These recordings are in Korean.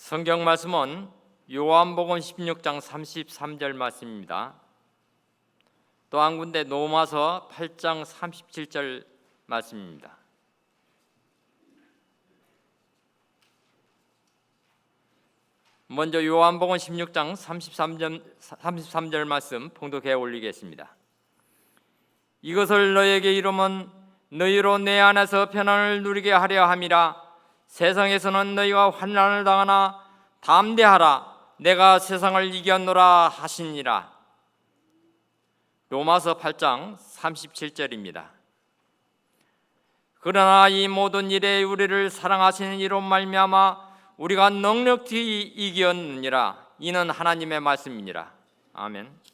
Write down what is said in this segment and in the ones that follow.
성경 말씀은 요한복음 16장 33절 말씀입니다. 또 한 군데 로마서 8장 37절 말씀입니다. 먼저 요한복음 16장 33절 말씀 봉독해 올리겠습니다. 이것을 너에게 이루면 너희로 내 안에서 평안을 누리게 하려 함이라. 세상에서는 너희가 환난을 당하나 담대하라, 내가 세상을 이겼노라 하시니라. 로마서 8장 37절입니다. 그러나 이 모든 일에 우리를 사랑하시는 이로 말미암아 우리가 넉넉히 이겼느니라. 이는 하나님의 말씀이니라. 아멘.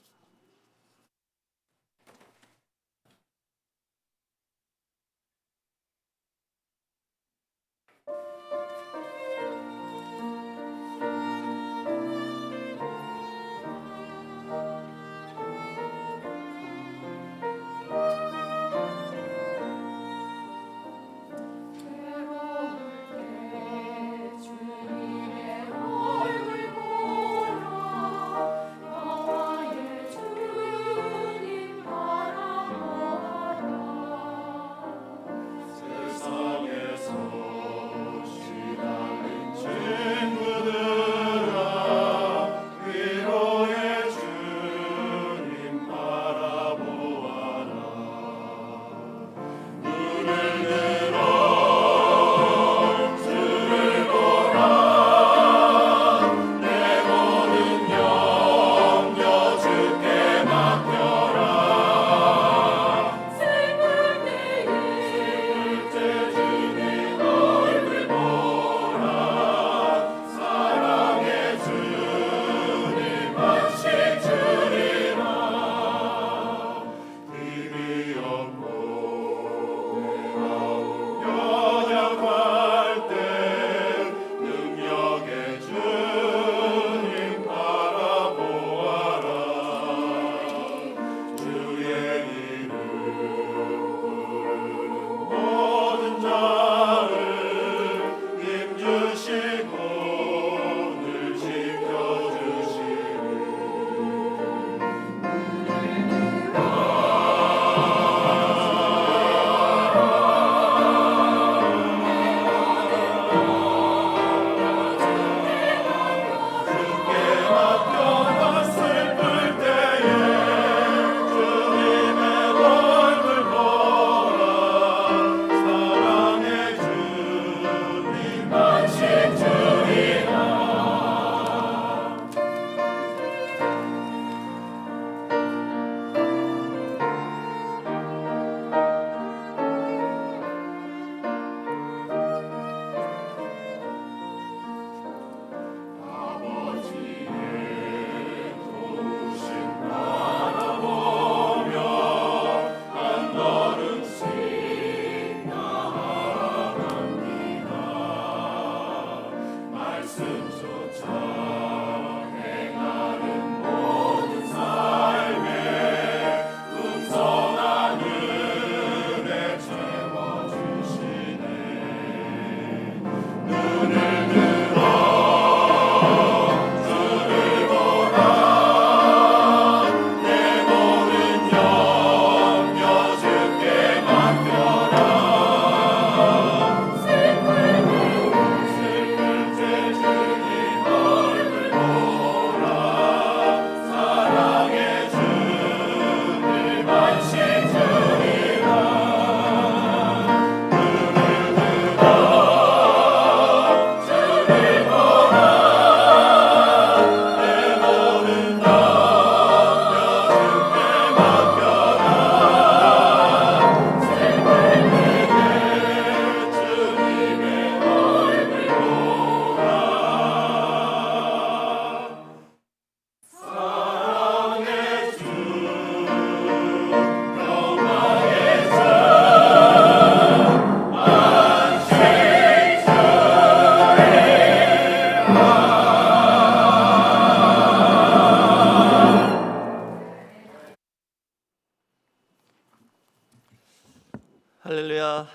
할렐루야.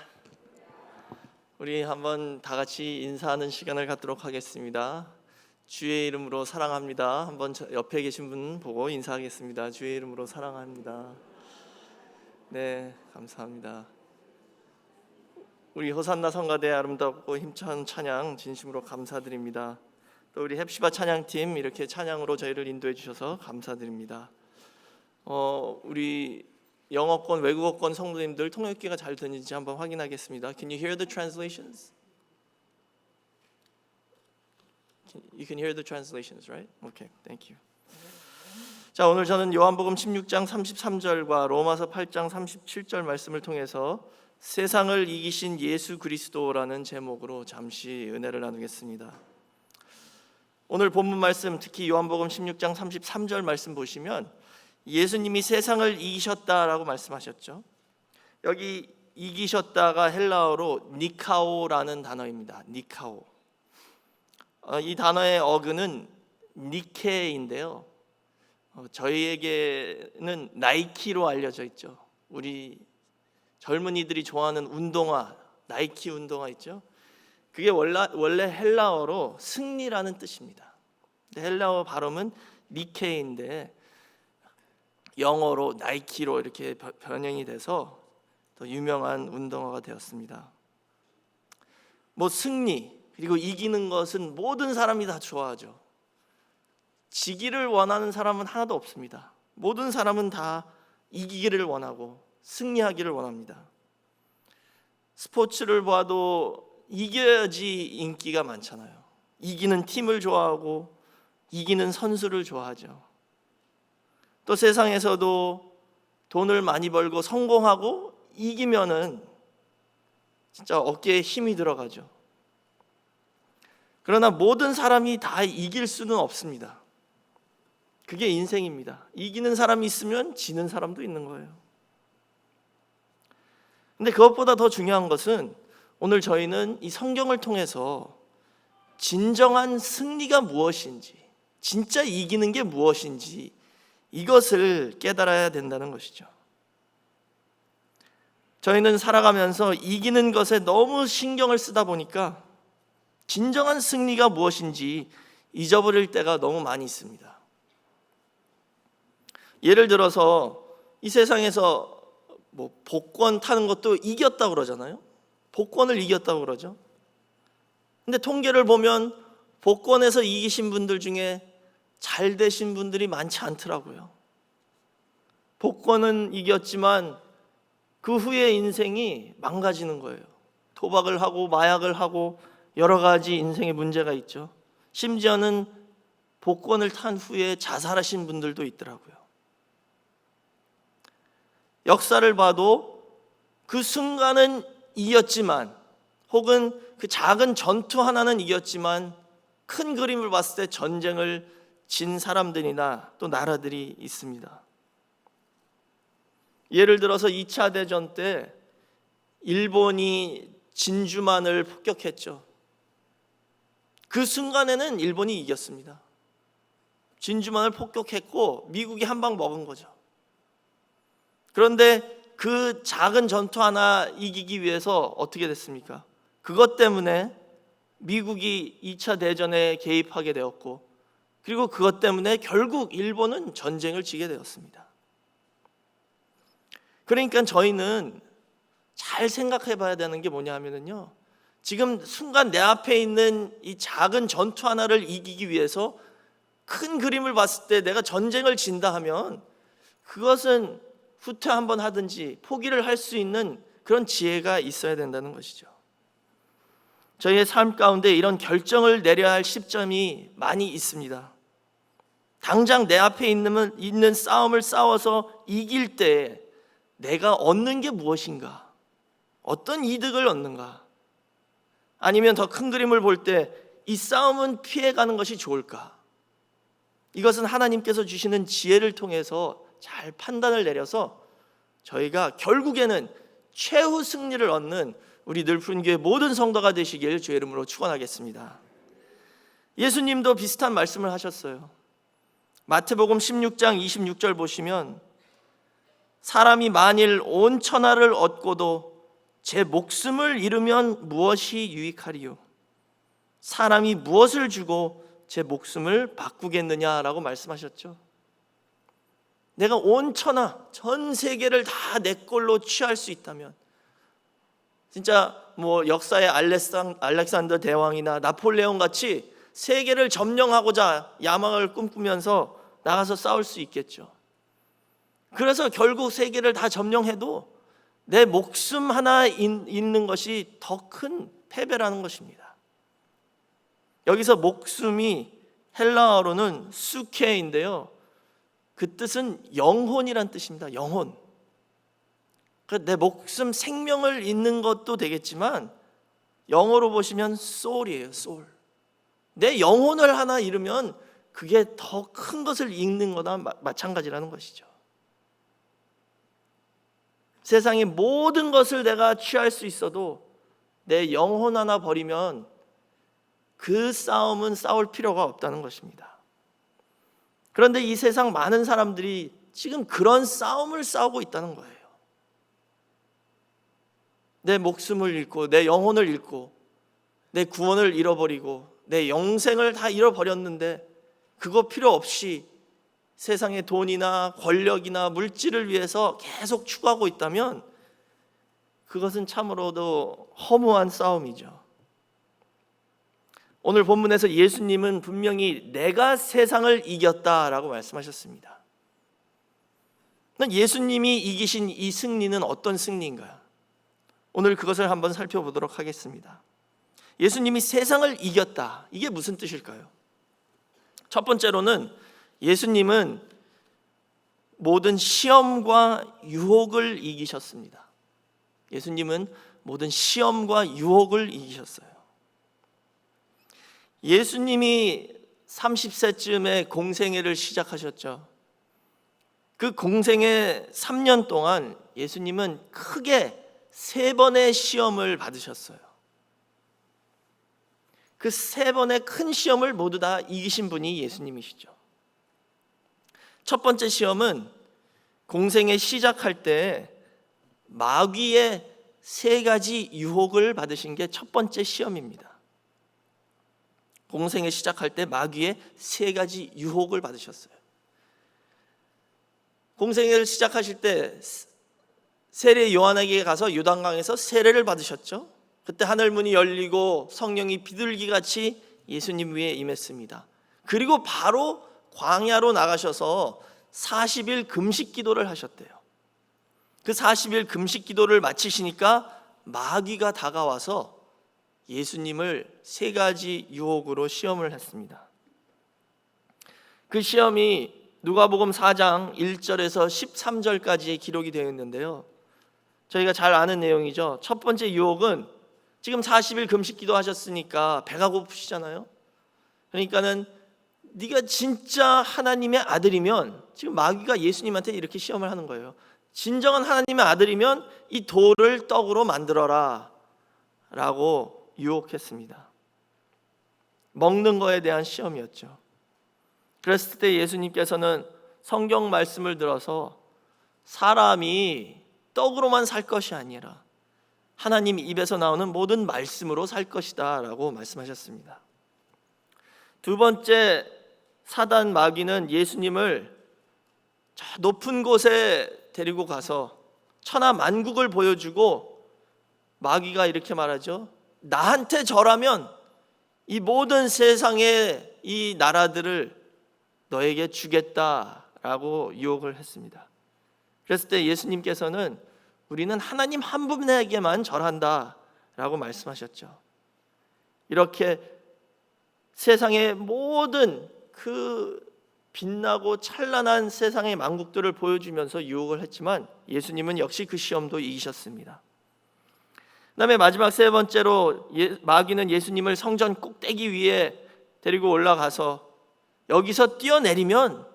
우리 한번 다 같이 인사하는 시간을 갖도록 하겠습니다. 주의 이름으로 사랑합니다. 한번 옆에 계신 분 보고 인사하겠습니다. 주의 이름으로 사랑합니다. 네, 감사합니다. 우리 호산나 성가대 아름답고 힘찬 찬양 진심으로 감사드립니다. 또 우리 헵시바 찬양팀 이렇게 찬양으로 저희를 인도해 주셔서 감사드립니다. 우리 영어권, 외국어권 성도님들 통역기가 잘 되는지 한번 확인하겠습니다. Can you hear the translations? You can hear the translations, right? Okay, thank you. 자, 오늘 저는 요한복음 16장 33절과 로마서 8장 37절 말씀을 통해서 세상을 이기신 예수 그리스도라는 제목으로 잠시 은혜를 나누겠습니다. 오늘 본문 말씀, 특히 요한복음 16장 33절 말씀 보시면 예수님이 세상을 이기셨다라고 말씀하셨죠. 여기 이기셨다가 헬라어로 니카오라는 단어입니다. 니카오. 이 단어의 어근은 니케인데요. 저희에게는 나이키로 알려져 있죠. 우리 젊은이들이 좋아하는 운동화, 나이키 운동화 있죠. 그게 원래 헬라어로 승리라는 뜻입니다. 헬라어 발음은 니케인데 영어로 나이키로 이렇게 변형이 돼서 더 유명한 운동화가 되었습니다. 승리 그리고 이기는 것은 모든 사람이 다 좋아하죠. 지기를 원하는 사람은 하나도 없습니다. 모든 사람은 다 이기기를 원하고 승리하기를 원합니다. 스포츠를 봐도 이겨야지 인기가 많잖아요. 이기는 팀을 좋아하고 이기는 선수를 좋아하죠. 또 세상에서도 돈을 많이 벌고 성공하고 이기면은 진짜 어깨에 힘이 들어가죠. 그러나 모든 사람이 다 이길 수는 없습니다. 그게 인생입니다. 이기는 사람이 있으면 지는 사람도 있는 거예요. 근데 그것보다 더 중요한 것은 오늘 저희는 이 성경을 통해서 진정한 승리가 무엇인지, 진짜 이기는 게 무엇인지 이것을 깨달아야 된다는 것이죠. 저희는 살아가면서 이기는 것에 너무 신경을 쓰다 보니까 진정한 승리가 무엇인지 잊어버릴 때가 너무 많이 있습니다. 예를 들어서 이 세상에서 복권 타는 것도 이겼다고 그러잖아요. 복권을 이겼다고 그러죠. 근데 통계를 보면 복권에서 이기신 분들 중에 잘 되신 분들이 많지 않더라고요. 복권은 이겼지만 그 후에 인생이 망가지는 거예요. 도박을 하고 마약을 하고 여러 가지 인생의 문제가 있죠. 심지어는 복권을 탄 후에 자살하신 분들도 있더라고요. 역사를 봐도 그 순간은 이겼지만 혹은 그 작은 전투 하나는 이겼지만 큰 그림을 봤을 때 전쟁을 진 사람들이나 또 나라들이 있습니다. 예를 들어서 2차 대전 때 일본이 진주만을 폭격했죠. 그 순간에는 일본이 이겼습니다. 진주만을 폭격했고 미국이 한 방 먹은 거죠. 그런데 그 작은 전투 하나 이기기 위해서 어떻게 됐습니까? 그것 때문에 미국이 2차 대전에 개입하게 되었고 그리고 그것 때문에 결국 일본은 전쟁을 지게 되었습니다. 그러니까 저희는 잘 생각해 봐야 되는 게 뭐냐 하면요, 지금 순간 내 앞에 있는 이 작은 전투 하나를 이기기 위해서 큰 그림을 봤을 때 내가 전쟁을 진다 하면 그것은 후퇴 한번 하든지 포기를 할 수 있는 그런 지혜가 있어야 된다는 것이죠. 저희의 삶 가운데 이런 결정을 내려야 할 시점이 많이 있습니다. 당장 내 앞에 있는 싸움을 싸워서 이길 때 내가 얻는 게 무엇인가? 어떤 이득을 얻는가? 아니면 더 큰 그림을 볼 때 이 싸움은 피해가는 것이 좋을까? 이것은 하나님께서 주시는 지혜를 통해서 잘 판단을 내려서 저희가 결국에는 최후 승리를 얻는 우리 늘푸른교회 모든 성도가 되시길 주의 이름으로 축원하겠습니다. 예수님도 비슷한 말씀을 하셨어요. 마태복음 16장 26절 보시면 사람이 만일 온 천하를 얻고도 제 목숨을 잃으면 무엇이 유익하리요? 사람이 무엇을 주고 제 목숨을 바꾸겠느냐라고 말씀하셨죠. 내가 온 천하 전 세계를 다 내 걸로 취할 수 있다면, 진짜 뭐 역사의 알렉산더 대왕이나 나폴레옹 같이 세계를 점령하고자 야망을 꿈꾸면서 나가서 싸울 수 있겠죠. 그래서 결국 세계를 다 점령해도 내 목숨 하나 잃는 것이 더 큰 패배라는 것입니다. 여기서 목숨이 헬라어로는 수케인데요, 그 뜻은 영혼이란 뜻입니다. 영혼. 내 목숨, 생명을 잃는 것도 되겠지만 영어로 보시면 soul이에요. soul. 내 영혼을 하나 잃으면 그게 더 큰 것을 잃는 거나 마찬가지라는 것이죠. 세상의 모든 것을 내가 취할 수 있어도 내 영혼 하나 버리면 그 싸움은 싸울 필요가 없다는 것입니다. 그런데 이 세상 많은 사람들이 지금 그런 싸움을 싸우고 있다는 거예요. 내 목숨을 잃고 내 영혼을 잃고 내 구원을 잃어버리고 내 영생을 다 잃어버렸는데, 그거 필요 없이 세상의 돈이나 권력이나 물질을 위해서 계속 추구하고 있다면 그것은 참으로도 허무한 싸움이죠. 오늘 본문에서 예수님은 분명히 내가 세상을 이겼다라고 말씀하셨습니다. 예수님이 이기신 이 승리는 어떤 승리인가요? 오늘 그것을 한번 살펴보도록 하겠습니다. 예수님이 세상을 이겼다, 이게 무슨 뜻일까요? 첫 번째로는 예수님은 모든 시험과 유혹을 이기셨습니다. 예수님은 모든 시험과 유혹을 이기셨어요. 예수님이 30세쯤에 공생애를 시작하셨죠. 그 공생애 3년 동안 예수님은 크게 3번의 시험을 받으셨어요. 그 3번의 큰 시험을 모두 다 이기신 분이 예수님이시죠. 첫 번째 시험은 공생애 시작할 때 마귀의 3가지 유혹을 받으신 게 첫 번째 시험입니다. 공생애 시작할 때 마귀의 3가지 유혹을 받으셨어요. 공생애를 시작하실 때 세례 요한에게 가서 요단강에서 세례를 받으셨죠. 그때 하늘 문이 열리고 성령이 비둘기같이 예수님 위에 임했습니다. 그리고 바로 광야로 나가셔서 40일 금식 기도를 하셨대요. 그 40일 금식 기도를 마치시니까 마귀가 다가와서 예수님을 3가지 유혹으로 시험을 했습니다. 그 시험이 누가복음 4장 1절에서 13절까지의 기록이 되어 있는데요, 저희가 잘 아는 내용이죠. 첫 번째 유혹은 지금 40일 금식 기도하셨으니까 배가 고프시잖아요. 그러니까는 네가 진짜 하나님의 아들이면, 지금 마귀가 예수님한테 이렇게 시험을 하는 거예요. 진정한 하나님의 아들이면 이 돌을 떡으로 만들어라 라고 유혹했습니다. 먹는 거에 대한 시험이었죠. 그랬을 때 예수님께서는 성경 말씀을 들어서 사람이 떡으로만 살 것이 아니라 하나님 입에서 나오는 모든 말씀으로 살 것이다 라고 말씀하셨습니다. 두 번째, 사단 마귀는 예수님을 저 높은 곳에 데리고 가서 천하 만국을 보여주고 마귀가 이렇게 말하죠. 나한테 절하면 이 모든 세상의 이 나라들을 너에게 주겠다라고 유혹을 했습니다. 그랬을 때 예수님께서는 우리는 하나님 한 분에게만 절한다라고 말씀하셨죠. 이렇게 세상의 모든 그 빛나고 찬란한 세상의 만국들을 보여주면서 유혹을 했지만 예수님은 역시 그 시험도 이기셨습니다. 그다음에 마지막 3번째로 마귀는 예수님을 성전 꼭대기 위에 데리고 올라가서 여기서 뛰어내리면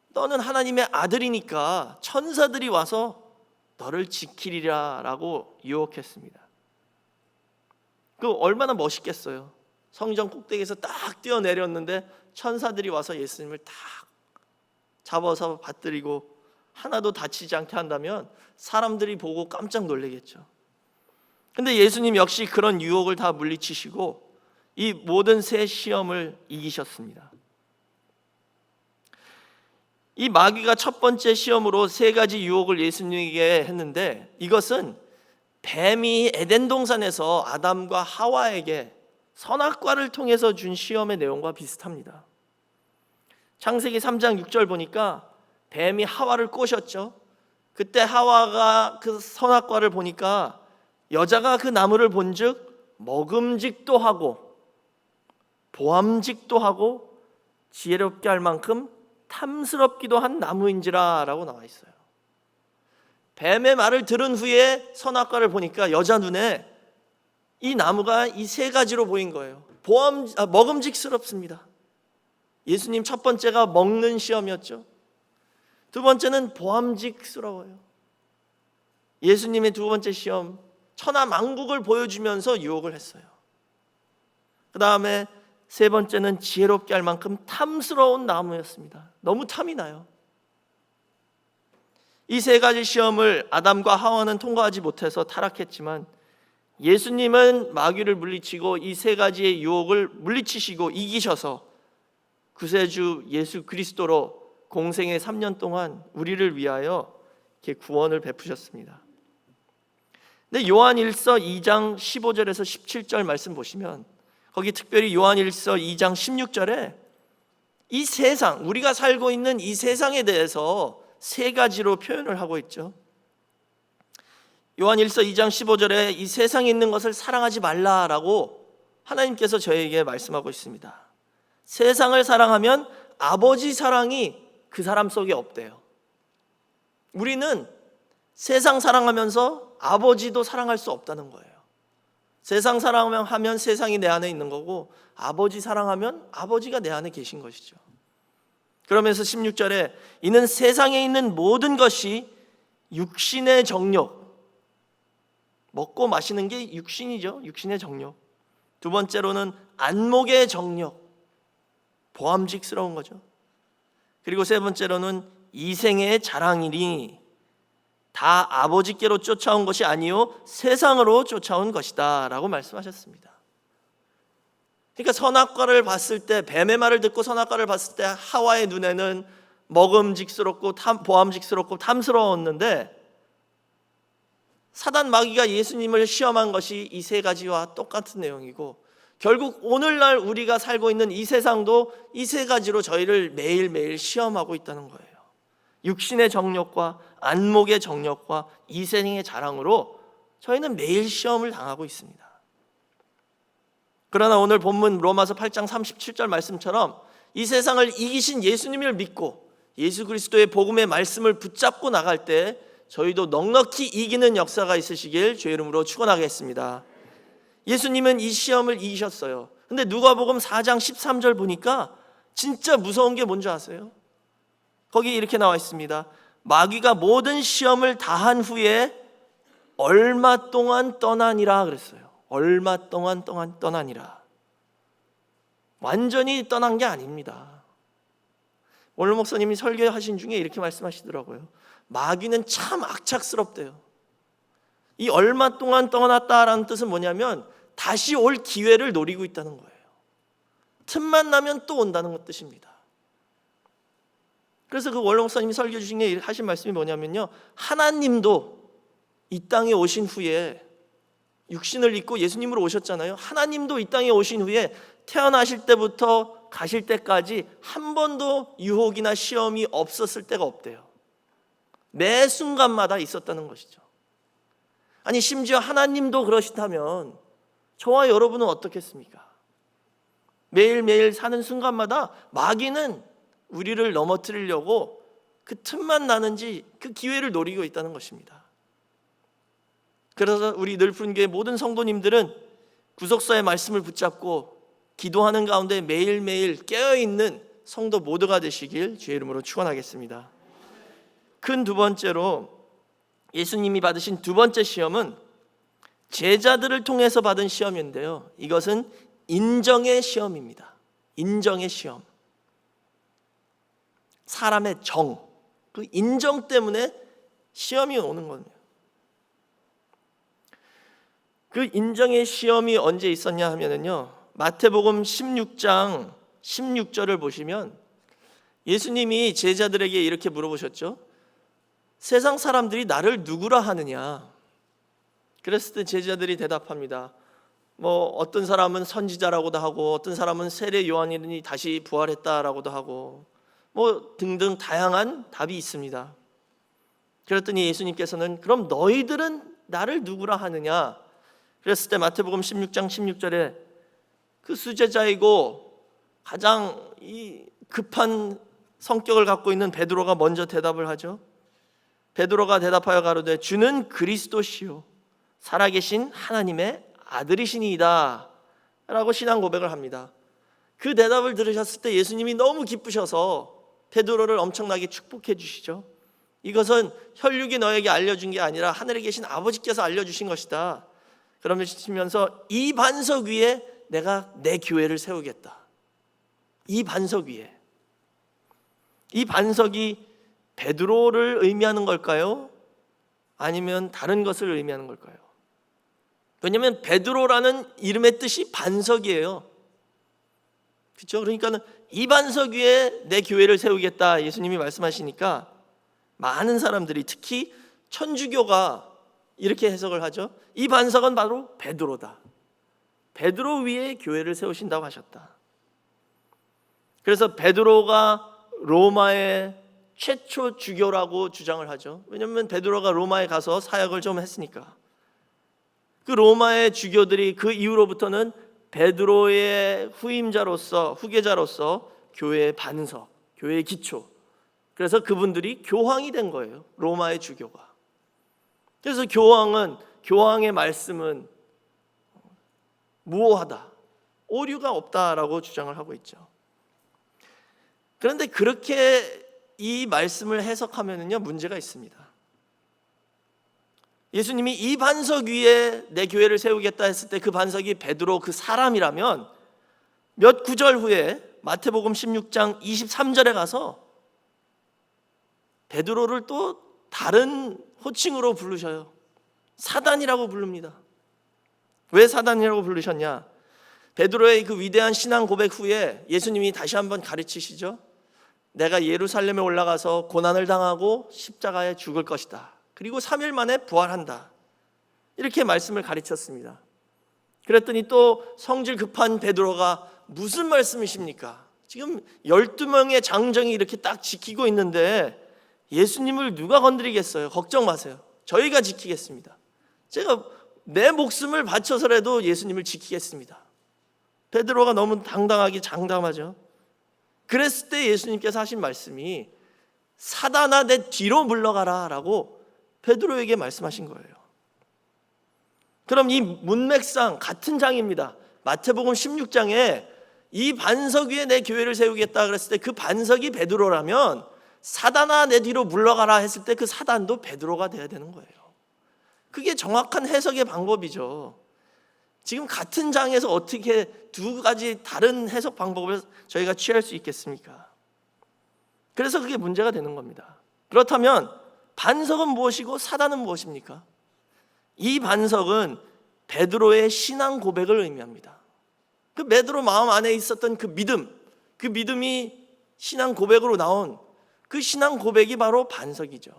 너는 하나님의 아들이니까 천사들이 와서 너를 지키리라 라고 유혹했습니다. 그 얼마나 멋있겠어요. 성전 꼭대기에서 딱 뛰어내렸는데 천사들이 와서 예수님을 딱 잡아서 받들이고 하나도 다치지 않게 한다면 사람들이 보고 깜짝 놀라겠죠. 근데 예수님 역시 그런 유혹을 다 물리치시고 이 모든 세 시험을 이기셨습니다. 이 마귀가 첫 번째 시험으로 세 가지 유혹을 예수님에게 했는데, 이것은 뱀이 에덴 동산에서 아담과 하와에게 선악과를 통해서 준 시험의 내용과 비슷합니다. 창세기 3장 6절 보니까 뱀이 하와를 꼬셨죠. 그때 하와가 그 선악과를 보니까 여자가 그 나무를 본즉 먹음직도 하고 보암직도 하고 지혜롭게 할 만큼 탐스럽기도 한 나무인지라 라고 나와 있어요. 뱀의 말을 들은 후에 선악과를 보니까 여자 눈에 이 나무가 이 세 가지로 보인 거예요. 먹음직스럽습니다. 예수님 첫 번째가 먹는 시험이었죠. 두 번째는 보암직스러워요. 예수님의 두 번째 시험, 천하만국을 보여주면서 유혹을 했어요. 그 다음에 세 번째는 지혜롭게 할 만큼 탐스러운 나무였습니다. 너무 탐이 나요. 이 세 가지 시험을 아담과 하와는 통과하지 못해서 타락했지만, 예수님은 마귀를 물리치고 이 세 가지의 유혹을 물리치시고 이기셔서 구세주 예수 그리스도로 공생의 3년 동안 우리를 위하여 이렇게 구원을 베푸셨습니다. 근데 요한일서 2장 15절에서 17절 말씀 보시면, 거기 특별히 요한일서 2장 16절에 이 세상, 우리가 살고 있는 이 세상에 대해서 세 가지로 표현을 하고 있죠. 요한일서 2장 15절에 이 세상에 있는 것을 사랑하지 말라라고 하나님께서 저에게 말씀하고 있습니다. 세상을 사랑하면 아버지 사랑이 그 사람 속에 없대요. 우리는 세상 사랑하면서 아버지도 사랑할 수 없다는 거예요. 세상 사랑하면 세상이 내 안에 있는 거고, 아버지 사랑하면 아버지가 내 안에 계신 것이죠. 그러면서 16절에 이는 세상에 있는 모든 것이 육신의 정욕, 먹고 마시는 게 육신이죠. 육신의 정욕. 두 번째로는 안목의 정욕, 보암직스러운 거죠. 그리고 세 번째로는 이생의 자랑이니 다 아버지께로 쫓아온 것이 아니요 세상으로 쫓아온 것이다 라고 말씀하셨습니다. 그러니까 선악과를 봤을 때, 뱀의 말을 듣고 선악과를 봤을 때 하와의 눈에는 먹음직스럽고 보암직스럽고 탐스러웠는데, 사단 마귀가 예수님을 시험한 것이 이 세 가지와 똑같은 내용이고, 결국 오늘날 우리가 살고 있는 이 세상도 이 세 가지로 저희를 매일매일 시험하고 있다는 거예요. 육신의 정욕과 안목의 정욕과 이생의 자랑으로 저희는 매일 시험을 당하고 있습니다. 그러나 오늘 본문 로마서 8장 37절 말씀처럼 이 세상을 이기신 예수님을 믿고 예수 그리스도의 복음의 말씀을 붙잡고 나갈 때 저희도 넉넉히 이기는 역사가 있으시길 주의 이름으로 축원하겠습니다. 예수님은 이 시험을 이기셨어요. 근데 누가복음 4장 13절 보니까 진짜 무서운 게 뭔지 아세요? 거기 이렇게 나와 있습니다. 마귀가 모든 시험을 다한 후에 얼마 동안 떠나니라 그랬어요. 얼마 동안 떠나니라. 완전히 떠난 게 아닙니다. 오늘 목사님이 설교하신 중에 이렇게 말씀하시더라고요. 마귀는 참 악착스럽대요. 이 얼마 동안 떠났다라는 뜻은 뭐냐면 다시 올 기회를 노리고 있다는 거예요. 틈만 나면 또 온다는 뜻입니다. 그래서 그 원로 목사님이 설교 중에 하신 말씀이 뭐냐면요, 하나님도 이 땅에 오신 후에 육신을 입고 예수님으로 오셨잖아요. 하나님도 이 땅에 오신 후에 태어나실 때부터 가실 때까지 한 번도 유혹이나 시험이 없었을 때가 없대요. 매 순간마다 있었다는 것이죠. 아니 심지어 하나님도 그러시다면 저와 여러분은 어떻겠습니까? 매일매일 사는 순간마다 마귀는 우리를 넘어뜨리려고 그 틈만 나는지 그 기회를 노리고 있다는 것입니다. 그래서 우리 늘푸른교회 모든 성도님들은 구속사의 말씀을 붙잡고 기도하는 가운데 매일매일 깨어있는 성도 모두가 되시길 주의 이름으로 축원하겠습니다. 큰 두 번째로 예수님이 받으신 두 번째 시험은 제자들을 통해서 받은 시험인데요, 이것은 인정의 시험입니다. 인정의 시험. 사람의 정, 그 인정 때문에 시험이 오는 겁니다. 그 인정의 시험이 언제 있었냐 하면요, 마태복음 16장 16절을 보시면 예수님이 제자들에게 이렇게 물어보셨죠. 세상 사람들이 나를 누구라 하느냐? 그랬을 때 제자들이 대답합니다. 어떤 사람은 선지자라고도 하고, 어떤 사람은 세례 요한이 다시 부활했다라고도 하고, 등등 다양한 답이 있습니다. 그랬더니 예수님께서는 그럼 너희들은 나를 누구라 하느냐? 그랬을 때 마태복음 16장 16절에 그 수제자이고 가장 급한 성격을 갖고 있는 베드로가 먼저 대답을 하죠. 베드로가 대답하여 가로되 주는 그리스도시요 살아계신 하나님의 아들이시니이다 라고 신앙 고백을 합니다. 그 대답을 들으셨을 때 예수님이 너무 기쁘셔서 베드로를 엄청나게 축복해 주시죠. 이것은 혈육이 너에게 알려준 게 아니라 하늘에 계신 아버지께서 알려주신 것이다. 그러면서 이 반석 위에 내가 내 교회를 세우겠다. 이 반석 위에. 이 반석이 베드로를 의미하는 걸까요? 아니면 다른 것을 의미하는 걸까요? 왜냐하면 베드로라는 이름의 뜻이 반석이에요. 그렇죠? 그러니까 이 반석 위에 내 교회를 세우겠다 예수님이 말씀하시니까 많은 사람들이, 특히 천주교가 이렇게 해석을 하죠. 이 반석은 바로 베드로다. 베드로 위에 교회를 세우신다고 하셨다. 그래서 베드로가 로마의 최초 주교라고 주장을 하죠. 왜냐하면 베드로가 로마에 가서 사역을 좀 했으니까. 그 로마의 주교들이 그 이후로부터는 베드로의 후임자로서, 후계자로서 교회의 반석, 교회의 기초, 그래서 그분들이 교황이 된 거예요. 로마의 주교가. 그래서 교황의 말씀은 무오하다, 오류가 없다라고 주장을 하고 있죠. 그런데 그렇게 이 말씀을 해석하면은요, 문제가 있습니다. 예수님이 이 반석 위에 내 교회를 세우겠다 했을 때 그 반석이 베드로 그 사람이라면 몇 구절 후에 마태복음 16장 23절에 가서 베드로를 또 다른 호칭으로 부르셔요. 사단이라고 부릅니다. 왜 사단이라고 부르셨냐? 베드로의 그 위대한 신앙 고백 후에 예수님이 다시 한번 가르치시죠. 내가 예루살렘에 올라가서 고난을 당하고 십자가에 죽을 것이다. 그리고 3일 만에 부활한다. 이렇게 말씀을 가르쳤습니다. 그랬더니 또 성질 급한 베드로가 무슨 말씀이십니까? 지금 12명의 장정이 이렇게 딱 지키고 있는데 예수님을 누가 건드리겠어요? 걱정 마세요. 저희가 지키겠습니다. 제가 내 목숨을 바쳐서라도 예수님을 지키겠습니다. 베드로가 너무 당당하게 장담하죠. 그랬을 때 예수님께서 하신 말씀이 사단아 내 뒤로 물러가라 라고 베드로에게 말씀하신 거예요. 그럼 이 문맥상 같은 장입니다. 마태복음 16장에 이 반석 위에 내 교회를 세우겠다 그랬을 때 그 반석이 베드로라면 사단아 내 뒤로 물러가라 했을 때 그 사단도 베드로가 돼야 되는 거예요. 그게 정확한 해석의 방법이죠. 지금 같은 장에서 어떻게 두 가지 다른 해석 방법을 저희가 취할 수 있겠습니까? 그래서 그게 문제가 되는 겁니다. 그렇다면 반석은 무엇이고 사단은 무엇입니까? 이 반석은 베드로의 신앙 고백을 의미합니다. 그 베드로 마음 안에 있었던 그 믿음이 신앙 고백으로 나온 그 신앙 고백이 바로 반석이죠.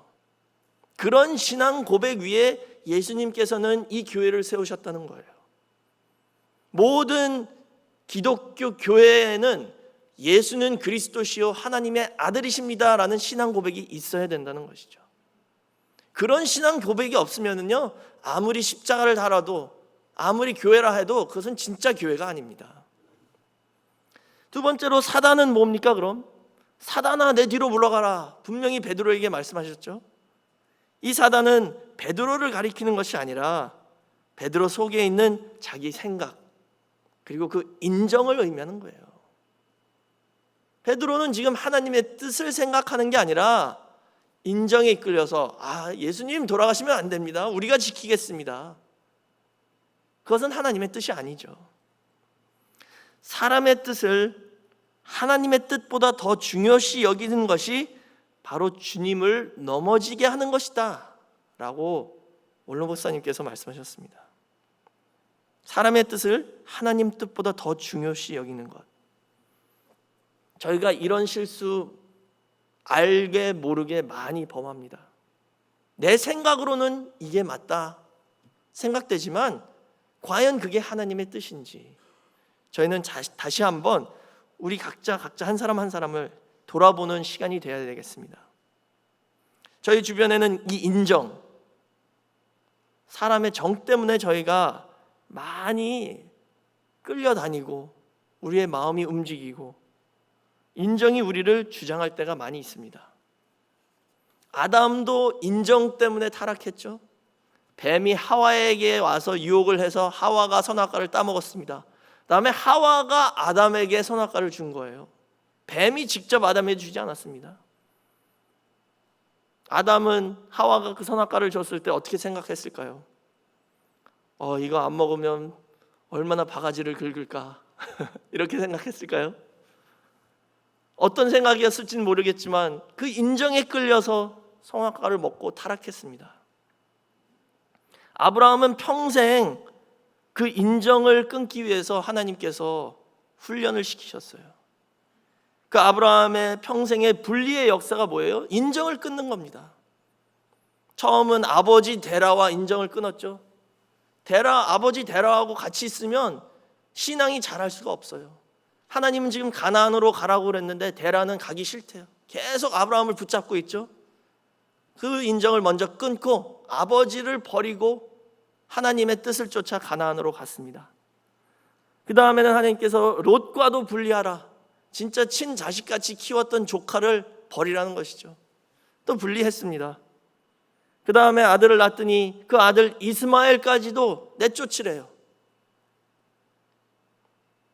그런 신앙 고백 위에 예수님께서는 이 교회를 세우셨다는 거예요. 모든 기독교 교회에는 예수는 그리스도시요 하나님의 아들이십니다 라는 신앙 고백이 있어야 된다는 것이죠. 그런 신앙 고백이 없으면요, 아무리 십자가를 달아도 아무리 교회라 해도 그것은 진짜 교회가 아닙니다. 두 번째로 사단은 뭡니까? 그럼 사단아 내 뒤로 물러가라, 분명히 베드로에게 말씀하셨죠. 이 사단은 베드로를 가리키는 것이 아니라 베드로 속에 있는 자기 생각 그리고 그 인정을 의미하는 거예요. 베드로는 지금 하나님의 뜻을 생각하는 게 아니라 인정에 이끌려서 예수님 돌아가시면 안 됩니다, 우리가 지키겠습니다. 그것은 하나님의 뜻이 아니죠. 사람의 뜻을 하나님의 뜻보다 더 중요시 여기는 것이 바로 주님을 넘어지게 하는 것이다 라고 원로 목사님께서 말씀하셨습니다. 사람의 뜻을 하나님 뜻보다 더 중요시 여기는 것. 저희가 이런 실수 알게 모르게 많이 범합니다. 내 생각으로는 이게 맞다 생각되지만 과연 그게 하나님의 뜻인지 저희는 다시 한번 우리 각자 한 사람 한 사람을 돌아보는 시간이 되어야 되겠습니다. 저희 주변에는 이 인정, 사람의 정 때문에 저희가 많이 끌려다니고 우리의 마음이 움직이고 인정이 우리를 주장할 때가 많이 있습니다. 아담도 인정 때문에 타락했죠. 뱀이 하와에게 와서 유혹을 해서 하와가 선악과를 따먹었습니다. 그다음에 하와가 아담에게 선악과를 준 거예요. 뱀이 직접 아담에게 주지 않았습니다. 아담은 하와가 그 선악과를 줬을 때 어떻게 생각했을까요? 이거 안 먹으면 얼마나 바가지를 긁을까 이렇게 생각했을까요? 어떤 생각이었을지는 모르겠지만 그 인정에 끌려서 선악과를 먹고 타락했습니다. 아브라함은 평생 그 인정을 끊기 위해서 하나님께서 훈련을 시키셨어요. 그 아브라함의 평생의 분리의 역사가 뭐예요? 인정을 끊는 겁니다. 처음은 아버지 데라와 인정을 끊었죠. 아버지 데라하고 같이 있으면 신앙이 자랄 수가 없어요. 하나님은 지금 가나안으로 가라고 그랬는데 데라는 가기 싫대요. 계속 아브라함을 붙잡고 있죠. 그 인정을 먼저 끊고 아버지를 버리고 하나님의 뜻을 쫓아 가나안으로 갔습니다. 그 다음에는 하나님께서 롯과도 분리하라. 진짜 친자식같이 키웠던 조카를 버리라는 것이죠. 또 분리했습니다. 그 다음에 아들을 낳았더니 그 아들 이스마엘까지도 내쫓으래요.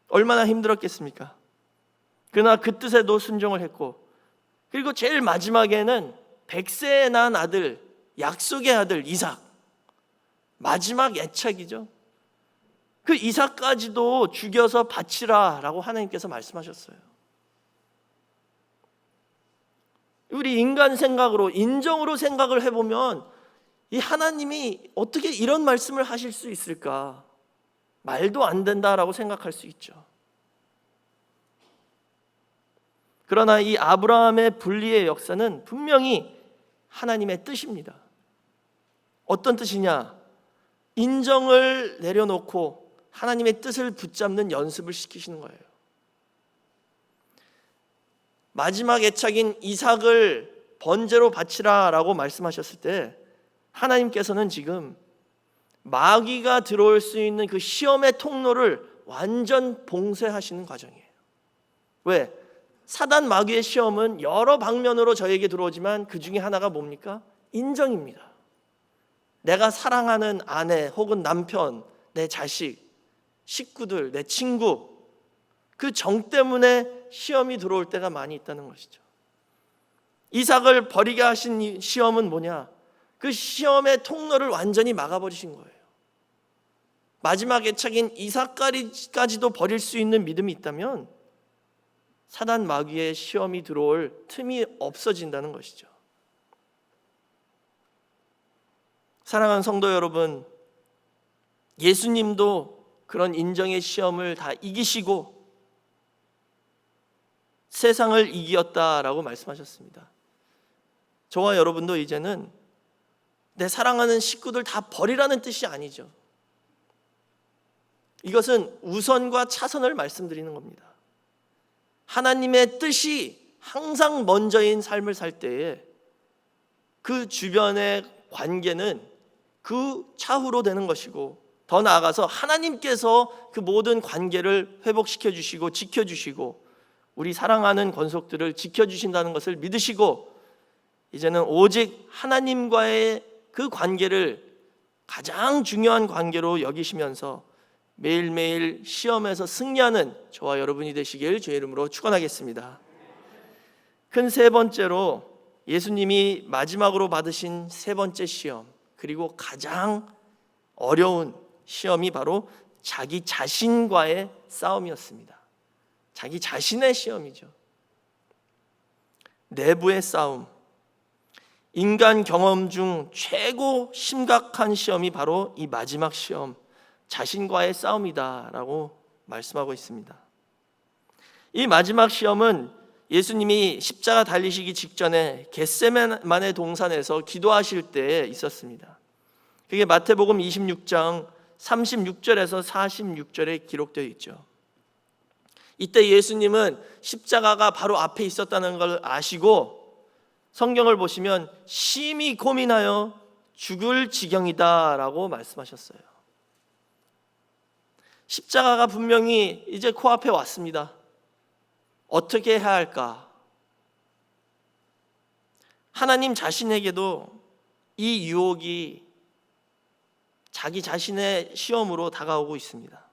얼마나 힘들었겠습니까? 그러나 그 뜻에도 순종을 했고, 그리고 제일 마지막에는 100세에 난 아들, 약속의 아들 이삭, 마지막 애착이죠. 그 이삭까지도 죽여서 바치라 라고 하나님께서 말씀하셨어요. 우리 인간 생각으로, 인정으로 생각을 해보면 이 하나님이 어떻게 이런 말씀을 하실 수 있을까? 말도 안 된다라고 생각할 수 있죠. 그러나 이 아브라함의 분리의 역사는 분명히 하나님의 뜻입니다. 어떤 뜻이냐? 인정을 내려놓고 하나님의 뜻을 붙잡는 연습을 시키시는 거예요. 마지막 애착인 이삭을 번제로 바치라라고 말씀하셨을 때 하나님께서는 지금 마귀가 들어올 수 있는 그 시험의 통로를 완전 봉쇄하시는 과정이에요. 왜? 사단 마귀의 시험은 여러 방면으로 저에게 들어오지만 그 중에 하나가 뭡니까? 인정입니다. 내가 사랑하는 아내 혹은 남편, 내 자식, 식구들, 내 친구, 그 정 때문에 시험이 들어올 때가 많이 있다는 것이죠. 이삭을 버리게 하신 시험은 뭐냐? 그 시험의 통로를 완전히 막아버리신 거예요. 마지막 애착인 이삭까지도 버릴 수 있는 믿음이 있다면 사단 마귀의 시험이 들어올 틈이 없어진다는 것이죠. 사랑하는 성도 여러분, 예수님도 그런 인정의 시험을 다 이기시고 세상을 이기었다라고 말씀하셨습니다. 저와 여러분도 이제는 내 사랑하는 식구들 다 버리라는 뜻이 아니죠. 이것은 우선과 차선을 말씀드리는 겁니다. 하나님의 뜻이 항상 먼저인 삶을 살 때에 그 주변의 관계는 그 차후로 되는 것이고, 더 나아가서 하나님께서 그 모든 관계를 회복시켜 주시고 지켜주시고 우리 사랑하는 권속들을 지켜주신다는 것을 믿으시고, 이제는 오직 하나님과의 그 관계를 가장 중요한 관계로 여기시면서 매일매일 시험에서 승리하는 저와 여러분이 되시길 주의 이름으로 축원하겠습니다. 큰 세 번째로 예수님이 마지막으로 받으신 세 번째 시험, 그리고 가장 어려운 시험이 바로 자기 자신과의 싸움이었습니다. 자기 자신의 시험이죠. 내부의 싸움. 인간 경험 중 최고 심각한 시험이 바로 이 마지막 시험, 자신과의 싸움이다라고 말씀하고 있습니다. 이 마지막 시험은 예수님이 십자가 달리시기 직전에 겟세마네 동산에서 기도하실 때에 있었습니다. 그게 마태복음 26장 36절에서 46절에 기록되어 있죠. 이때 예수님은 십자가가 바로 앞에 있었다는 걸 아시고 성경을 보시면 심히 고민하여 죽을 지경이다라고 말씀하셨어요. 십자가가 분명히 이제 코앞에 왔습니다. 어떻게 해야 할까? 하나님 자신에게도 이 유혹이 자기 자신의 시험으로 다가오고 있습니다.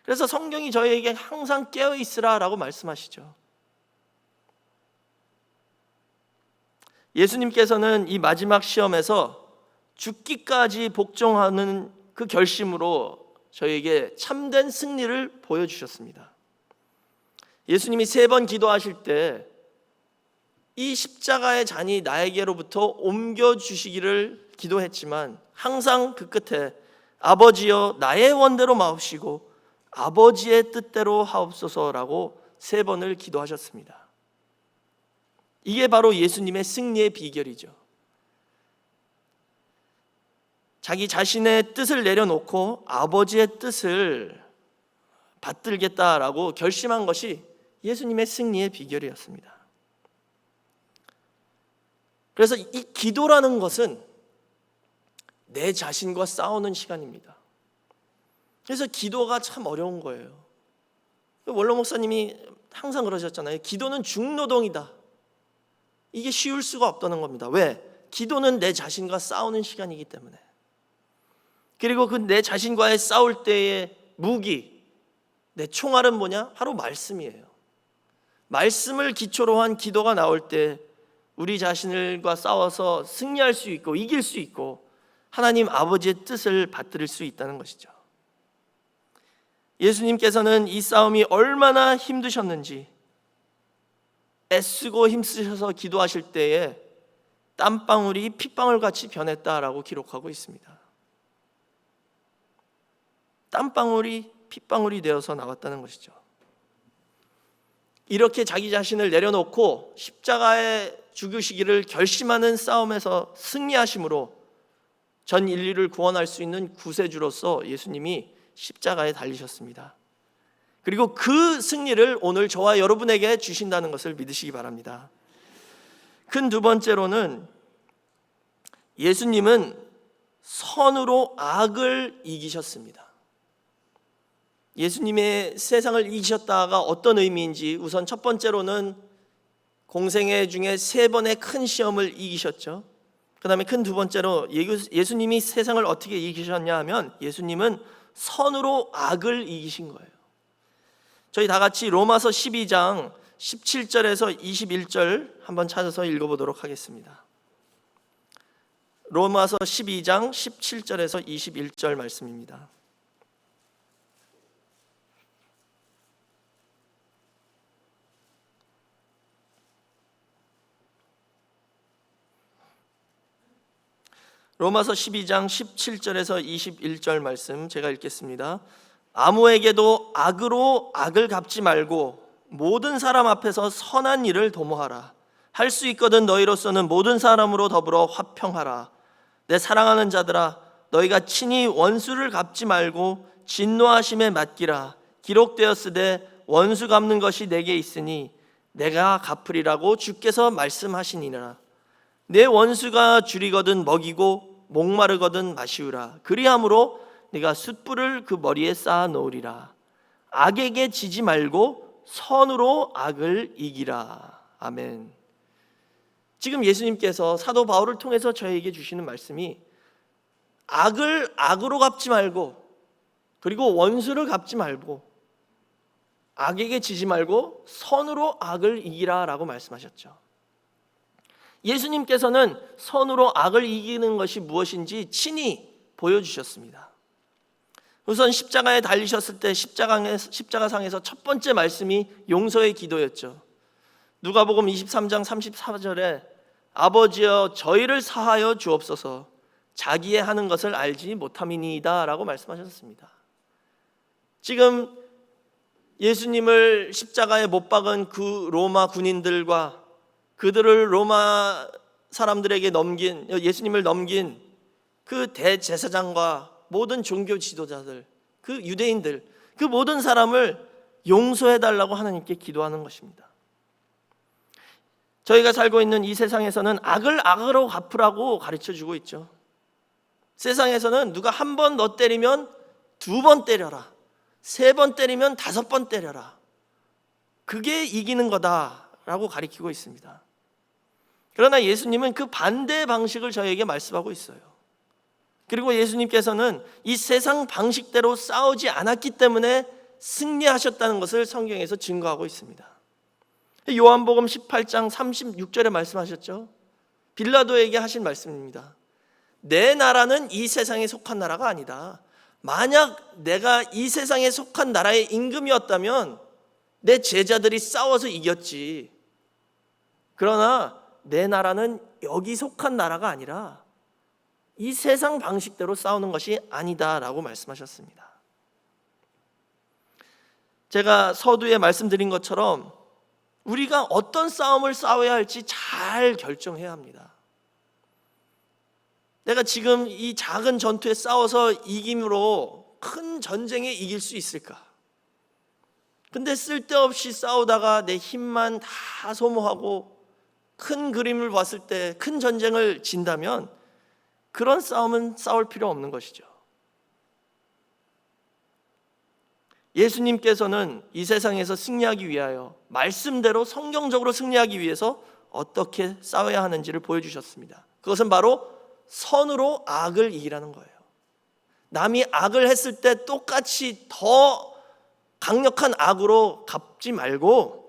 그래서 성경이 저희에게 항상 깨어 있으라라고 말씀하시죠. 예수님께서는 이 마지막 시험에서 죽기까지 복종하는 그 결심으로 저희에게 참된 승리를 보여주셨습니다. 예수님이 3번 기도하실 때 이 십자가의 잔이 나에게로부터 옮겨주시기를 기도했지만 항상 그 끝에 아버지여 나의 원대로 마옵시고 아버지의 뜻대로 하옵소서라고 3번을 기도하셨습니다. 이게 바로 예수님의 승리의 비결이죠. 자기 자신의 뜻을 내려놓고 아버지의 뜻을 받들겠다라고 결심한 것이 예수님의 승리의 비결이었습니다. 그래서 이 기도라는 것은 내 자신과 싸우는 시간입니다. 그래서 기도가 참 어려운 거예요. 원로 목사님이 항상 그러셨잖아요. 기도는 중노동이다. 이게 쉬울 수가 없다는 겁니다. 왜? 기도는 내 자신과 싸우는 시간이기 때문에. 그리고 그 내 자신과의 싸울 때의 무기, 내 총알은 뭐냐? 바로 말씀이에요. 말씀을 기초로 한 기도가 나올 때 우리 자신과 싸워서 승리할 수 있고 이길 수 있고 하나님 아버지의 뜻을 받들 수 있다는 것이죠. 예수님께서는 이 싸움이 얼마나 힘드셨는지 애쓰고 힘쓰셔서 기도하실 때에 땀방울이 핏방울같이 변했다라고 기록하고 있습니다. 땀방울이 핏방울이 되어서 나왔다는 것이죠. 이렇게 자기 자신을 내려놓고 십자가에 죽으시기를 결심하는 싸움에서 승리하심으로 전 인류를 구원할 수 있는 구세주로서 예수님이 십자가에 달리셨습니다. 그리고 그 승리를 오늘 저와 여러분에게 주신다는 것을 믿으시기 바랍니다. 큰 두 번째로는 예수님은 선으로 악을 이기셨습니다. 예수님의 세상을 이기셨다가 어떤 의미인지 우선 첫 번째로는 공생애 중에 3번의 큰 시험을 이기셨죠. 그 다음에 큰 두 번째로 예수님이 세상을 어떻게 이기셨냐 하면 예수님은 선으로 악을 이기신 거예요. 저희 다 같이 로마서 12장 17절에서 21절 한번 찾아서 읽어보도록 하겠습니다. 로마서 12장 17절에서 21절 말씀입니다. 로마서 12장 17절에서 21절 말씀 제가 읽겠습니다. 아무에게도 악으로 악을 갚지 말고 모든 사람 앞에서 선한 일을 도모하라. 할 수 있거든 너희로서는 모든 사람으로 더불어 화평하라. 내 사랑하는 자들아 너희가 친히 원수를 갚지 말고 진노하심에 맡기라. 기록되었으되 원수 갚는 것이 내게 있으니 내가 갚으리라고 주께서 말씀하시니라. 내 원수가 줄이거든 먹이고 목마르거든 마시우라. 그리함으로 네가 숯불을 그 머리에 쌓아 놓으리라. 악에게 지지 말고 선으로 악을 이기라. 아멘. 지금 예수님께서 사도 바울을 통해서 저에게 주시는 말씀이 악을 악으로 갚지 말고 그리고 원수를 갚지 말고 악에게 지지 말고 선으로 악을 이기라 라고 말씀하셨죠. 예수님께서는 선으로 악을 이기는 것이 무엇인지 친히 보여주셨습니다. 우선 십자가에 달리셨을 때 십자가상에서 첫 번째 말씀이 용서의 기도였죠. 누가복음 23장 34절에 아버지여 저희를 사하여 주옵소서 자기의 하는 것을 알지 못함이니이다 라고 말씀하셨습니다. 지금 예수님을 십자가에 못 박은 그 로마 군인들과 그들을 로마 사람들에게 예수님을 넘긴 그 대제사장과 모든 종교 지도자들, 그 유대인들, 그 모든 사람을 용서해달라고 하나님께 기도하는 것입니다. 저희가 살고 있는 이 세상에서는 악을 악으로 갚으라고 가르쳐주고 있죠. 세상에서는 누가 한 번 너 때리면 2번 때려라, 3번 때리면 5번 때려라, 그게 이기는 거다라고 가르치고 있습니다. 그러나 예수님은 그 반대의 방식을 저에게 말씀하고 있어요. 그리고 예수님께서는 이 세상 방식대로 싸우지 않았기 때문에 승리하셨다는 것을 성경에서 증거하고 있습니다. 요한복음 18장 36절에 말씀하셨죠. 빌라도에게 하신 말씀입니다. 내 나라는 이 세상에 속한 나라가 아니다. 만약 내가 이 세상에 속한 나라의 임금이었다면 내 제자들이 싸워서 이겼지. 그러나 내 나라는 여기 속한 나라가 아니라 이 세상 방식대로 싸우는 것이 아니다라고 말씀하셨습니다. 제가 서두에 말씀드린 것처럼 우리가 어떤 싸움을 싸워야 할지 잘 결정해야 합니다. 내가 지금 이 작은 전투에 싸워서 이김으로 큰 전쟁에 이길 수 있을까? 근데 쓸데없이 싸우다가 내 힘만 다 소모하고 큰 그림을 봤을 때 큰 전쟁을 진다면 그런 싸움은 싸울 필요 없는 것이죠. 예수님께서는 이 세상에서 승리하기 위하여 말씀대로 성경적으로 승리하기 위해서 어떻게 싸워야 하는지를 보여주셨습니다. 그것은 바로 선으로 악을 이기라는 거예요. 남이 악을 했을 때 똑같이 더 강력한 악으로 갚지 말고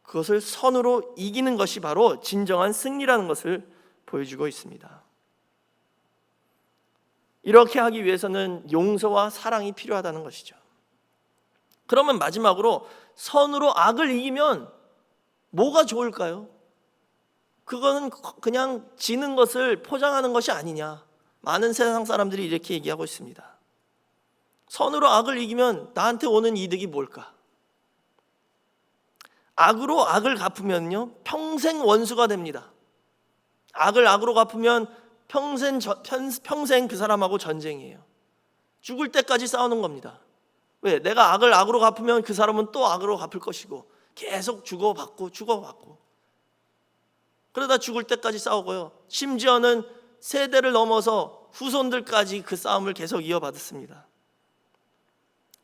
그것을 선으로 이기는 것이 바로 진정한 승리라는 것을 보여주고 있습니다. 이렇게 하기 위해서는 용서와 사랑이 필요하다는 것이죠. 그러면 마지막으로 선으로 악을 이기면 뭐가 좋을까요? 그거는 그냥 지는 것을 포장하는 것이 아니냐. 많은 세상 사람들이 이렇게 얘기하고 있습니다. 선으로 악을 이기면 나한테 오는 이득이 뭘까? 악으로 악을 갚으면요 평생 원수가 됩니다. 악을 악으로 갚으면 평생 그 사람하고 전쟁이에요. 죽을 때까지 싸우는 겁니다. 왜? 내가 악을 악으로 갚으면 그 사람은 또 악으로 갚을 것이고 계속 주고받고 그러다 죽을 때까지 싸우고요. 심지어는 세대를 넘어서 후손들까지 그 싸움을 계속 이어받았습니다.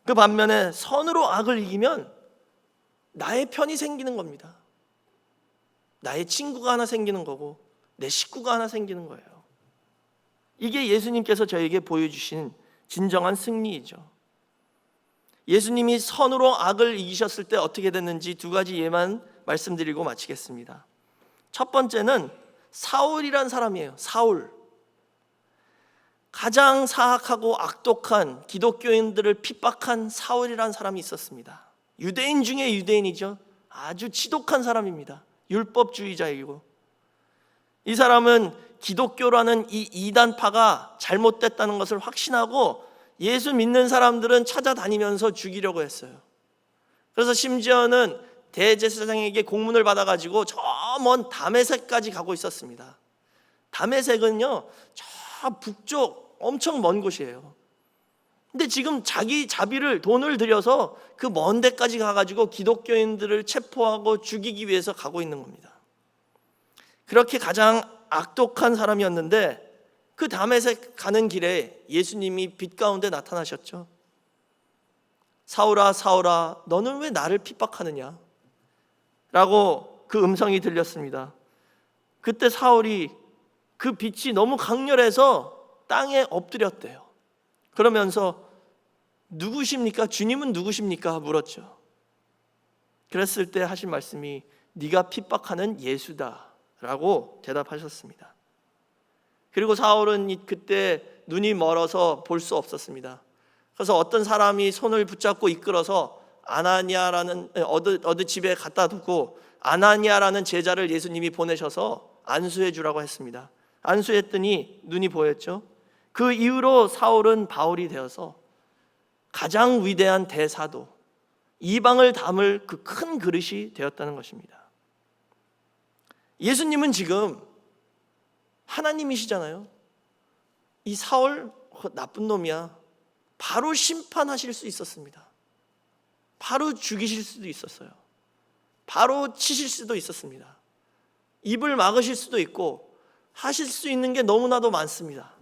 그 반면에 선으로 악을 이기면 나의 편이 생기는 겁니다. 나의 친구가 하나 생기는 거고 내 식구가 하나 생기는 거예요. 이게 예수님께서 저에게 보여주신 진정한 승리이죠. 예수님이 선으로 악을 이기셨을 때 어떻게 됐는지 2가지 예만 말씀드리고 마치겠습니다. 첫 번째는 사울이란 사람이에요. 사울. 가장 사악하고 악독한 기독교인들을 핍박한 사울이란 사람이 있었습니다. 유대인 중에 유대인이죠. 아주 지독한 사람입니다. 율법주의자이고 이 사람은 기독교라는 이 이단파가 잘못됐다는 것을 확신하고 예수 믿는 사람들은 찾아다니면서 죽이려고 했어요. 그래서 심지어는 대제사장에게 공문을 받아가지고 저 먼 다메섹까지 가고 있었습니다. 다메섹은요 저 북쪽 엄청 먼 곳이에요. 근데 지금 자기 자비를 돈을 들여서 그 먼 데까지 가가지고 기독교인들을 체포하고 죽이기 위해서 가고 있는 겁니다. 그렇게 가장 악독한 사람이었는데 그 다메섹 가는 길에 예수님이 빛 가운데 나타나셨죠. 사울아 사울아 너는 왜 나를 핍박하느냐 라고 그 음성이 들렸습니다. 그때 사울이 그 빛이 너무 강렬해서 땅에 엎드렸대요. 그러면서 누구십니까? 주님은 누구십니까? 물었죠. 그랬을 때 하신 말씀이 네가 핍박하는 예수다 라고 대답하셨습니다. 그리고 사울은 그때 눈이 멀어서 볼 수 없었습니다. 그래서 어떤 사람이 손을 붙잡고 이끌어서 아나니아라는 어느 집에 갖다 두고 아나니아라는 제자를 예수님이 보내셔서 안수해 주라고 했습니다. 안수했더니 눈이 보였죠. 그 이후로 사울은 바울이 되어서 가장 위대한 대사도, 이방을 담을 그 큰 그릇이 되었다는 것입니다. 예수님은 지금 하나님이시잖아요. 이 사울 나쁜 놈이야, 바로 심판하실 수 있었습니다. 바로 죽이실 수도 있었어요. 바로 치실 수도 있었습니다. 입을 막으실 수도 있고 하실 수 있는 게 너무나도 많습니다.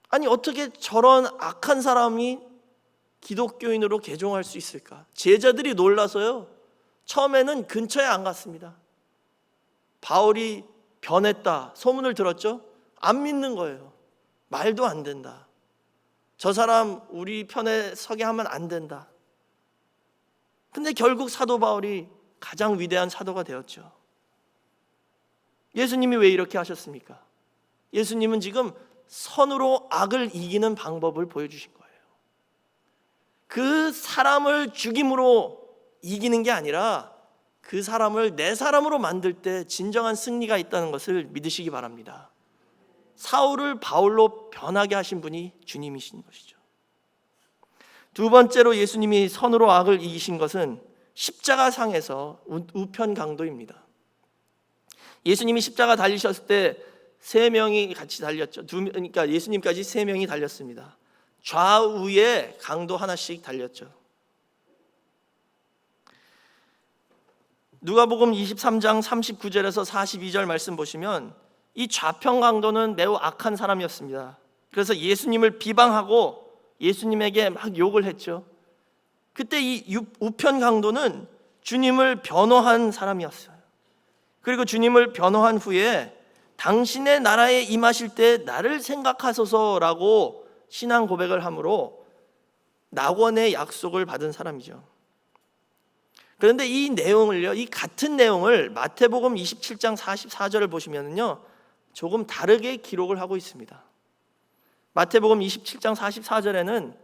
아니, 어떻게 저런 악한 사람이 기독교인으로 개종할 수 있을까? 제자들이 놀라서요, 처음에는 근처에 안 갔습니다. 바울이 변했다 소문을 들었죠. 안 믿는 거예요. 말도 안 된다. 저 사람 우리 편에 서게 하면 안 된다. 근데 결국 사도 바울이 가장 위대한 사도가 되었죠. 예수님이 왜 이렇게 하셨습니까? 예수님은 지금 선으로 악을 이기는 방법을 보여주신 거예요. 그 사람을 죽임으로 이기는 게 아니라 그 사람을 내 사람으로 만들 때 진정한 승리가 있다는 것을 믿으시기 바랍니다. 사울을 바울로 변하게 하신 분이 주님이신 것이죠. 두 번째로 예수님이 선으로 악을 이기신 것은 십자가상에서 우편 강도입니다. 예수님이 십자가 달리셨을 때 세 명이 같이 달렸죠. 그러니까 예수님까지 세 명이 달렸습니다. 좌우에 강도 하나씩 달렸죠. 누가복음 23장 39절에서 42절 말씀 보시면 이 좌편 강도는 매우 악한 사람이었습니다. 그래서 예수님을 비방하고 예수님에게 막 욕을 했죠. 그때 이 우편 강도는 주님을 변호한 사람이었어요. 그리고 주님을 변호한 후에 당신의 나라에 임하실 때 나를 생각하소서라고 신앙 고백을 함으로 낙원의 약속을 받은 사람이죠. 그런데 이 내용을요, 이 같은 내용을 마태복음 27장 44절을 보시면은요, 조금 다르게 기록을 하고 있습니다. 마태복음 27장 44절에는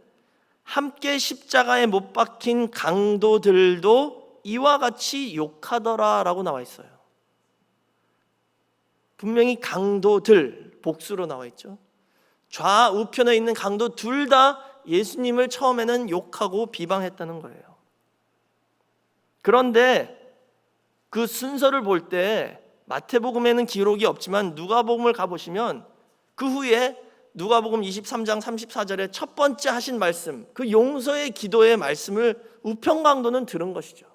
함께 십자가에 못 박힌 강도들도 이와 같이 욕하더라라고 나와 있어요. 분명히 강도들 복수로 나와 있죠. 좌우편에 있는 강도 둘 다 예수님을 처음에는 욕하고 비방했다는 거예요. 그런데 그 순서를 볼 때 마태복음에는 기록이 없지만 누가복음을 가보시면 그 후에 누가복음 23장 34절에 첫 번째 하신 말씀, 그 용서의 기도의 말씀을 우편 강도는 들은 것이죠.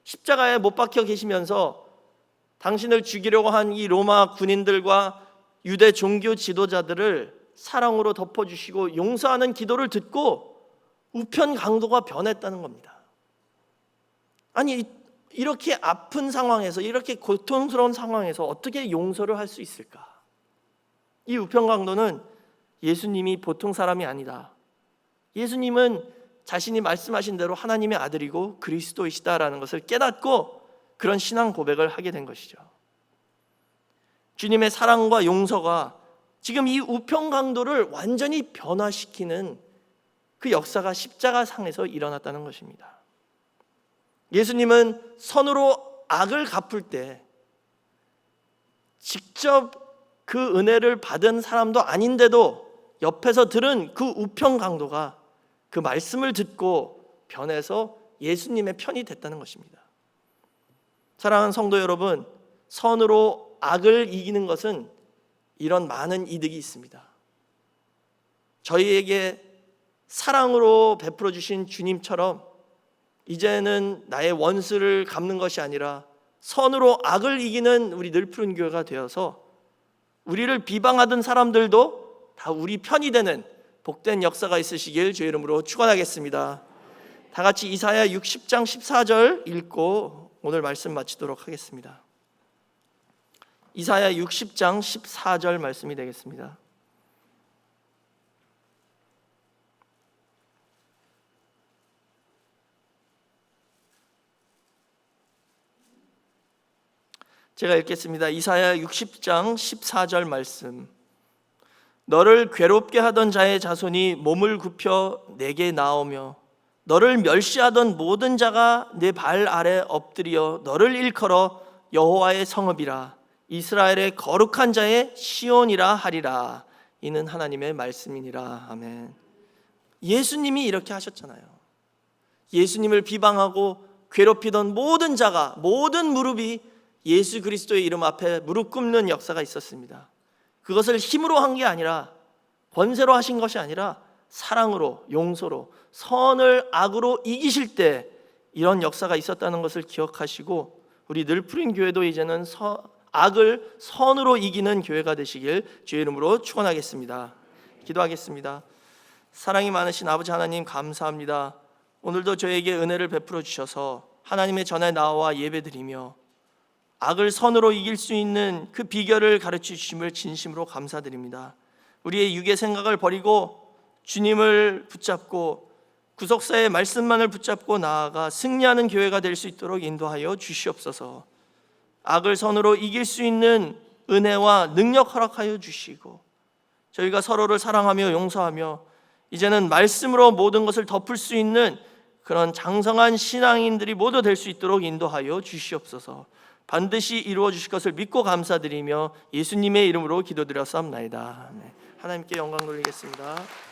십자가에 못 박혀 계시면서 당신을 죽이려고 한 이 로마 군인들과 유대 종교 지도자들을 사랑으로 덮어주시고 용서하는 기도를 듣고 우편 강도가 변했다는 겁니다. 아니, 이렇게 아픈 상황에서, 이렇게 고통스러운 상황에서 어떻게 용서를 할 수 있을까? 이 우편 강도는 예수님이 보통 사람이 아니다. 예수님은 자신이 말씀하신 대로 하나님의 아들이고 그리스도이시다라는 것을 깨닫고 그런 신앙 고백을 하게 된 것이죠. 주님의 사랑과 용서가 지금 이 우편 강도를 완전히 변화시키는 그 역사가 십자가상에서 일어났다는 것입니다. 예수님은 선으로 악을 갚을 때 직접 그 은혜를 받은 사람도 아닌데도 옆에서 들은 그 우편 강도가 그 말씀을 듣고 변해서 예수님의 편이 됐다는 것입니다. 사랑하는 성도 여러분, 선으로 악을 이기는 것은 이런 많은 이득이 있습니다. 저희에게 사랑으로 베풀어 주신 주님처럼 이제는 나의 원수를 갚는 것이 아니라 선으로 악을 이기는 우리 늘푸른 교회가 되어서 우리를 비방하던 사람들도 다 우리 편이 되는 복된 역사가 있으시길 주의 이름으로 축원하겠습니다. 다 같이 이사야 60장 14절 읽고 오늘 말씀 마치도록 하겠습니다. 이사야 60장 14절 말씀이 되겠습니다. 제가 읽겠습니다. 이사야 60장 14절 말씀. 너를 괴롭게 하던 자의 자손이 몸을 굽혀 내게 나오며 너를 멸시하던 모든 자가 내 발 아래 엎드려 너를 일컬어 여호와의 성읍이라 이스라엘의 거룩한 자의 시온이라 하리라. 이는 하나님의 말씀이니라. 아멘. 예수님이 이렇게 하셨잖아요. 예수님을 비방하고 괴롭히던 모든 자가, 모든 무릎이 예수 그리스도의 이름 앞에 무릎 꿇는 역사가 있었습니다. 그것을 힘으로 한 게 아니라, 권세로 하신 것이 아니라 사랑으로, 용서로, 선을 악으로 이기실 때 이런 역사가 있었다는 것을 기억하시고, 우리 늘푸린 교회도 이제는 악을 선으로 이기는 교회가 되시길 주의 이름으로 축원하겠습니다. 기도하겠습니다. 사랑이 많으신 아버지 하나님, 감사합니다. 오늘도 저에게 은혜를 베풀어 주셔서 하나님의 전에 나와 예배드리며 악을 선으로 이길 수 있는 그 비결을 가르쳐 주심을 진심으로 감사드립니다. 우리의 육의 생각을 버리고 주님을 붙잡고 구속사의 말씀만을 붙잡고 나아가 승리하는 교회가 될 수 있도록 인도하여 주시옵소서. 악을 선으로 이길 수 있는 은혜와 능력 허락하여 주시고, 저희가 서로를 사랑하며 용서하며 이제는 말씀으로 모든 것을 덮을 수 있는 그런 장성한 신앙인들이 모두 될 수 있도록 인도하여 주시옵소서. 반드시 이루어 주실 것을 믿고 감사드리며 예수님의 이름으로 기도드렸사옵나이다. 하나님께 영광 돌리겠습니다.